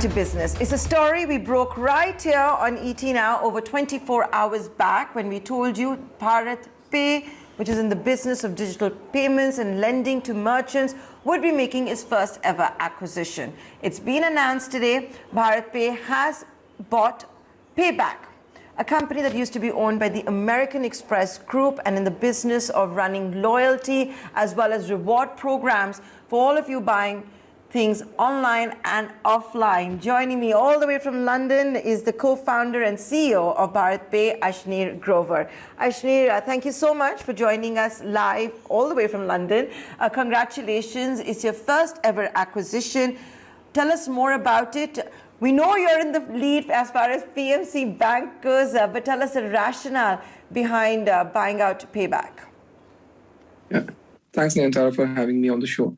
To business. It's a story we broke right here on ET Now over 24 hours back when we told you BharatPe, which is in the business of digital payments and lending to merchants, would be making its first ever acquisition. It's been announced today, BharatPe has bought Payback, a company that used to be owned by the American Express Group and in the business of running loyalty as well as reward programs for all of you buying things online and offline. Joining me all the way from London is the co-founder and CEO of BharatPe, Ashneer Grover. Ashneer, thank you so much for joining us live all the way from London. Congratulations, it's your first ever acquisition. Tell us more about it. We know you're in the lead as far as PMC Bank goes, but tell us the rationale behind buying out Payback. Yeah, thanks Nayantara for having me on the show.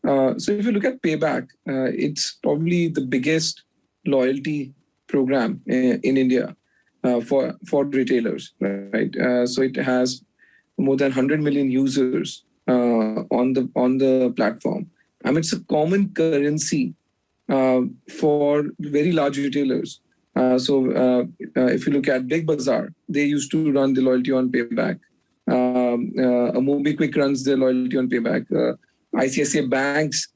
So if you look at Payback, it's probably the biggest loyalty program in India for retailers, right? So it has more than 100 million users on the platform. I mean, it's a common currency for very large retailers. So if you look at Big Bazaar, they used to run the loyalty on Payback. MobiKwik runs their loyalty on Payback. ICICI Bank's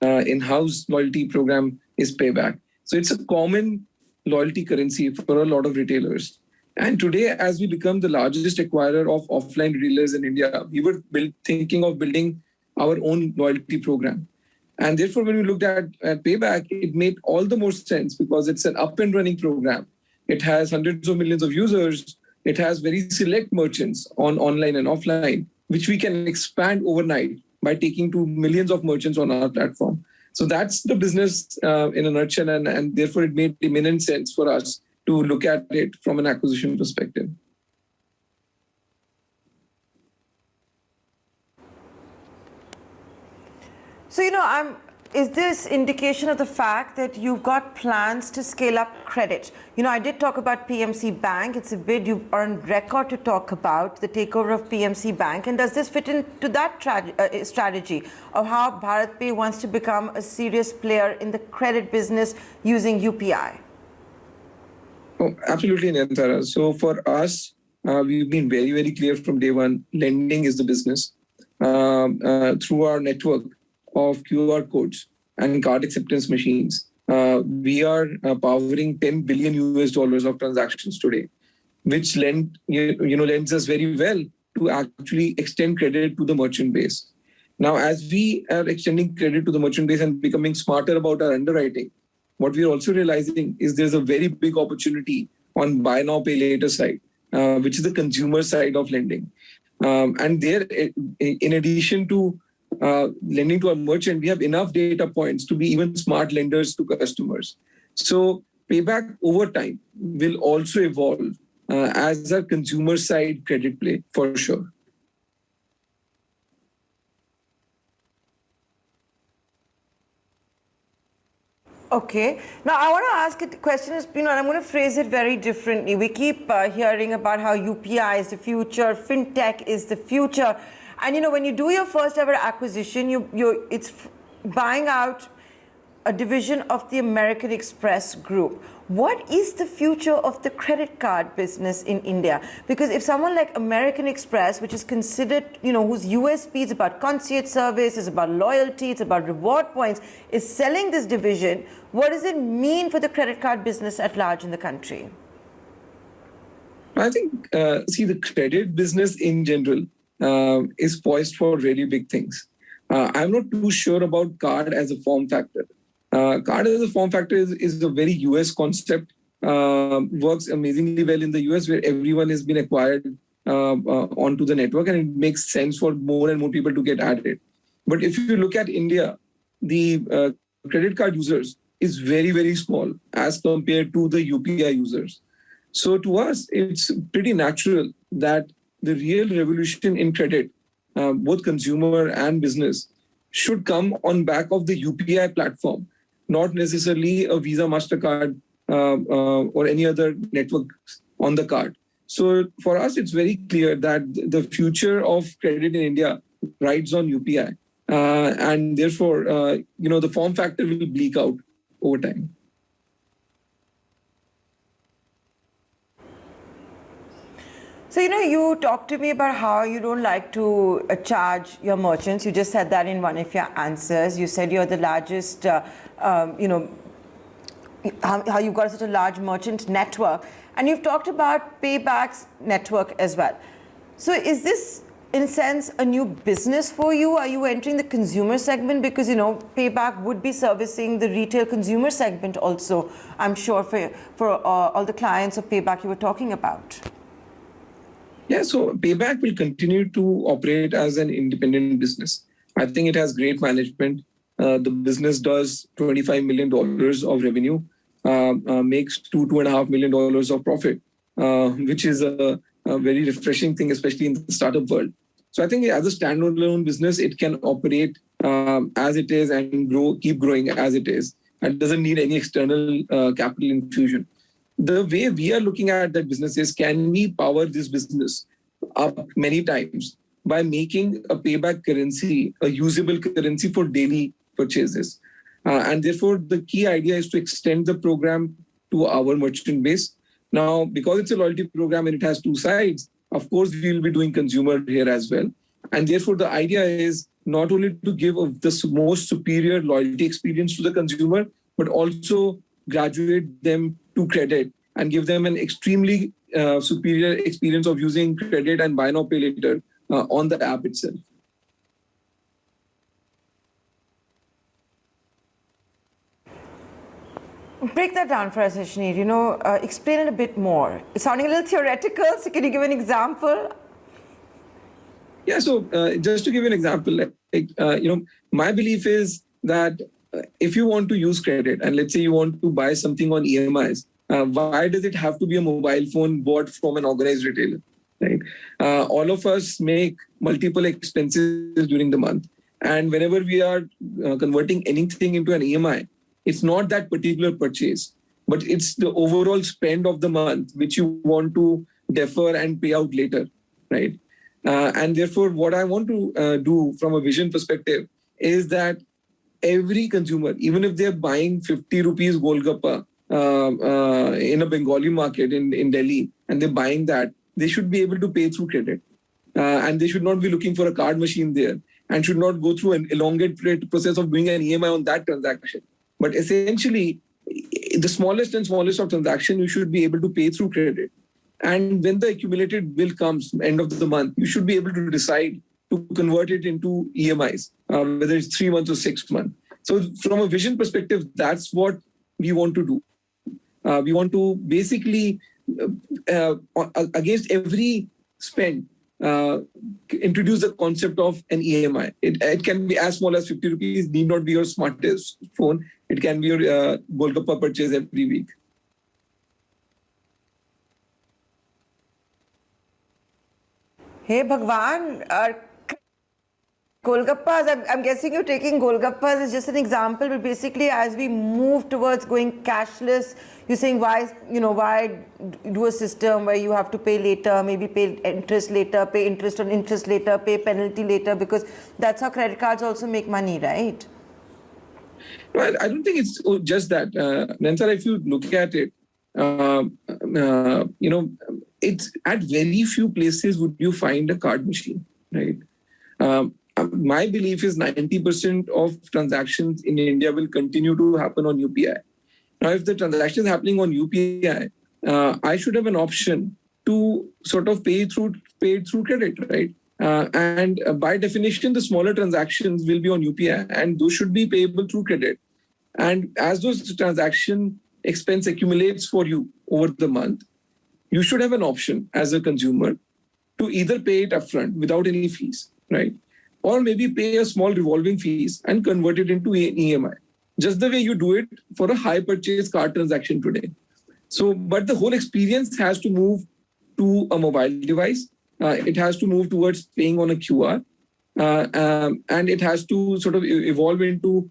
in-house loyalty program is Payback. So it's a common loyalty currency for a lot of retailers. And today, as we become the largest acquirer of offline retailers in India, we were thinking of building our own loyalty program. And therefore, when we looked at Payback, it made all the more sense because it's an up and running program. It has hundreds of millions of users. It has very select merchants on online and offline, which we can expand overnight by taking to millions of merchants on our platform. So that's the business in a nutshell, and therefore it made imminent sense for us to look at it from an acquisition perspective. So, is this indication of the fact that you've got plans to scale up credit? I did talk about PMC Bank. It's a bid you are on record to talk about, the takeover of PMC Bank. And does this fit into that strategy of how BharatPe wants to become a serious player in the credit business using UPI? Oh, absolutely, Nayantara. So for us, we've been very, very clear from day one, lending is the business. Through our network of QR codes and card acceptance machines, we are powering $10 billion of transactions today, which lends us very well to actually extend credit to the merchant base. Now, as we are extending credit to the merchant base and becoming smarter about our underwriting, what we're also realizing is there's a very big opportunity on buy now, pay later side, which is the consumer side of lending. And there, in addition to lending to a merchant, we have enough data points to be even smart lenders to customers. So Payback over time will also evolve as a consumer side credit play for sure. Okay. Now, I want to ask a question, and I'm going to phrase it very differently. We keep hearing about how UPI is the future, fintech is the future. And when you do your first ever acquisition, it's buying out a division of the American Express Group. What is the future of the credit card business in India? Because if someone like American Express, which is considered, whose USP is about concierge service, is about loyalty, it's about reward points, is selling this division, what does it mean for the credit card business at large in the country? I think, the credit business in general is poised for really big things. I'm not too sure about card as a form factor. Card as a form factor is a very US concept, works amazingly well in the US where everyone has been acquired onto the network, and it makes sense for more and more people to get added. But if you look at India, the credit card users is very, very small as compared to the UPI users. So to us, it's pretty natural that the real revolution in credit, both consumer and business, should come on back of the UPI platform, not necessarily a Visa, MasterCard, or any other network on the card. So for us, it's very clear that the future of credit in India rides on UPI. And therefore, the form factor will bleak out over time. So, you talked to me about how you don't like to charge your merchants. You just said that in one of your answers. You said you're the largest, how you've got such a large merchant network. And you've talked about Payback's network as well. So is this, in a sense, a new business for you? Are you entering the consumer segment? Because, Payback would be servicing the retail consumer segment also, I'm sure, for all the clients of Payback you were talking about. Yeah, so Payback will continue to operate as an independent business. I think it has great management. The business does $25 million of revenue, makes $2.5 million of profit, which is a very refreshing thing, especially in the startup world. So I think as a standalone business, it can operate as it is and keep growing as it is. And doesn't need any external capital infusion. The way we are looking at that business is, can we power this business up many times by making a Payback currency a usable currency for daily purchases? And therefore, the key idea is to extend the program to our merchant base. Now, because it's a loyalty program and it has two sides, of course, we will be doing consumer here as well. And therefore, the idea is not only to give the most superior loyalty experience to the consumer, but also graduate them to credit and give them an extremely superior experience of using credit and buy now, pay later on the app itself. Break that down for us, Ashneer. Explain it a bit more. It's sounding a little theoretical, so can you give an example? Yeah, so just to give you an example, my belief is that if you want to use credit, and let's say you want to buy something on EMIs, why does it have to be a mobile phone bought from an organized retailer, right? All of us make multiple expenses during the month. And whenever we are converting anything into an EMI, it's not that particular purchase, but it's the overall spend of the month, which you want to defer and pay out later, right? And therefore, what I want to do from a vision perspective is that every consumer, even if they're buying 50 rupees Golgappa in a Bengali market in Delhi, and they're buying that, they should be able to pay through credit. And they should not be looking for a card machine there and should not go through an elongated process of doing an EMI on that transaction. But essentially, the smallest and smallest of transaction, you should be able to pay through credit. And when the accumulated bill comes end of the month, you should be able to decide to convert it into EMIs, whether it's 3 months or 6 months. So from a vision perspective, that's what we want to do. We want to basically, against every spend, introduce the concept of an EMI. It can be as small as 50 rupees, need not be your smartest phone. It can be your Golgappa purchase every week. Hey Bhagwan, Golgappas, I'm guessing you're taking Golgappas as just an example, but basically as we move towards going cashless, you're saying why do a system where you have to pay later, maybe pay interest later, pay interest on interest later, pay penalty later, because that's how credit cards also make money, right? Well, I don't think it's just that. Nansar, if you look at it, it's at very few places would you find a card machine, right? My belief is 90% of transactions in India will continue to happen on UPI. Now, if the transaction is happening on UPI, I should have an option to sort of pay through credit, right? And by definition, the smaller transactions will be on UPI, and those should be payable through credit. And as those transaction expense accumulates for you over the month, you should have an option as a consumer to either pay it upfront without any fees, right? Or maybe pay a small revolving fees and convert it into an EMI, just the way you do it for a high purchase card transaction today. So, but the whole experience has to move to a mobile device. It has to move towards paying on a QR. And it has to sort of evolve into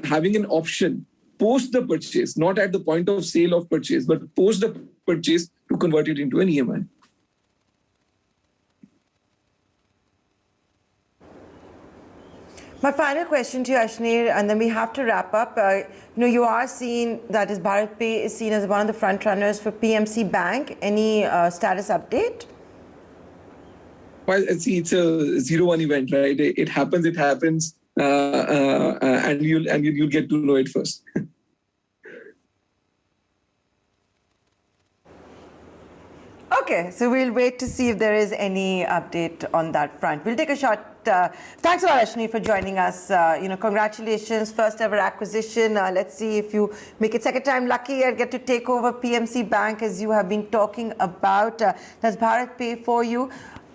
having an option post the purchase, not at the point of sale of purchase, but post the purchase to convert it into an EMI. My final question to you, Ashneer, and then we have to wrap up. You are seen, that is BharatPe is seen as one of the front runners for PMC Bank. Any status update? Well, see, it's a 0-1 event, right? It happens, and you'll get to know it first. Okay, so we'll wait to see if there is any update on that front. We'll take a short. Thanks a lot, Ashneer, for joining us. Congratulations, first ever acquisition. Let's see if you make it second time lucky and get to take over PMC Bank, as you have been talking about. That's BharatPe for you.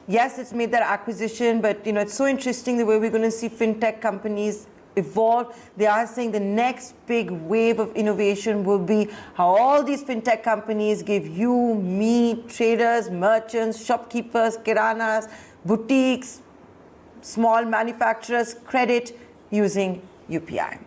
Yes, it's made that acquisition, but it's so interesting the way we're going to see fintech companies evolve. They are saying the next big wave of innovation will be how all these fintech companies give you, me, traders, merchants, shopkeepers, kiranas, boutiques, small manufacturers credit using UPI.